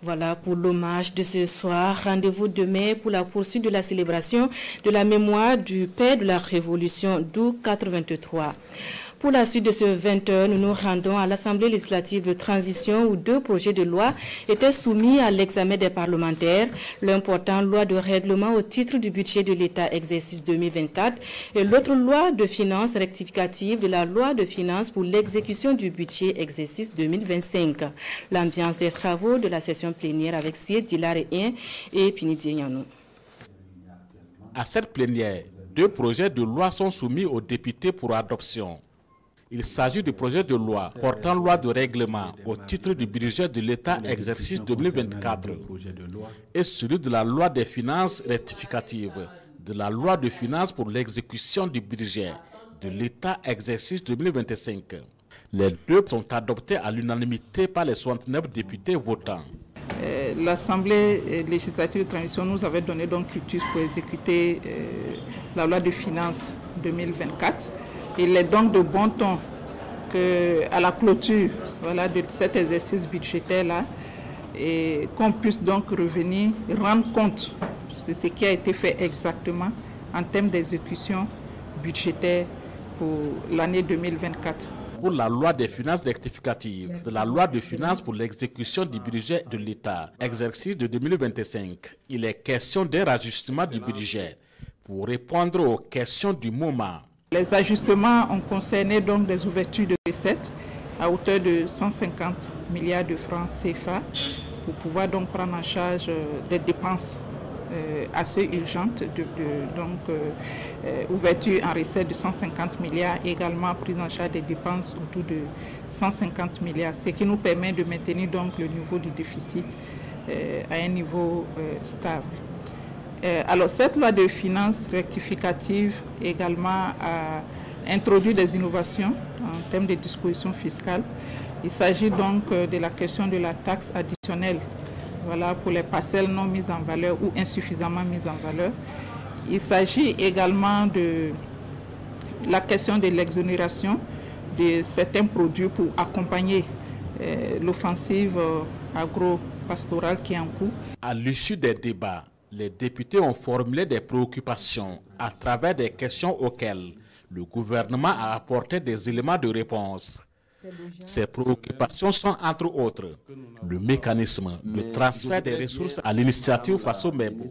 Voilà pour l'hommage de ce soir. Rendez-vous demain pour la poursuite de la célébration de la mémoire du père de la Révolution d'août 83. Pour la suite de ce 20h, nous nous rendons à l'Assemblée législative de transition où 2 projets de loi étaient soumis à l'examen des parlementaires. L'important loi de règlement au titre du budget de l'État exercice 2024 et l'autre loi de finances rectificative de la loi de finances pour l'exécution du budget exercice 2025. L'ambiance des travaux de la session plénière avec Syed Dilaré et Pinidie Yanou. À cette plénière, 2 projets de loi sont soumis aux députés pour adoption. Il s'agit du projet de loi portant loi de règlement au titre du budget de l'État exercice 2024 et celui de la loi des finances rectificative de la loi de finances pour l'exécution du budget de l'État exercice 2025. Les 2 sont adoptés à l'unanimité par les 69 députés votants. L'Assemblée législative de transition nous avait donné donc quitus pour exécuter la loi de finances 2024. Il est donc de bon ton qu'à la clôture de cet exercice budgétaire-là, qu'on puisse donc revenir et rendre compte de ce qui a été fait exactement en termes d'exécution budgétaire pour l'année 2024. Pour la loi des finances rectificatives, de la loi de finances pour l'exécution du budget de l'État, exercice de 2025, il est question d'un rajustement du budget pour répondre aux questions du moment. Les ajustements ont concerné donc des ouvertures de recettes à hauteur de 150 milliards de francs CFA pour pouvoir donc prendre en charge des dépenses assez urgentes, ouverture en recettes de 150 milliards, également prise en charge des dépenses autour de 150 milliards, ce qui nous permet de maintenir donc le niveau du déficit à un niveau stable. Alors cette loi de finances rectificative également a introduit des innovations en termes de dispositions fiscales. Il s'agit donc de la question de la taxe additionnelle pour les parcelles non mises en valeur ou insuffisamment mises en valeur. Il s'agit également de la question de l'exonération de certains produits pour accompagner l'offensive agro-pastorale qui est en cours. À l'issue des débats, les députés ont formulé des préoccupations à travers des questions auxquelles le gouvernement a apporté des éléments de réponse. Ces préoccupations sont entre autres le mécanisme de transfert des ressources à l'initiative Faso Mebo,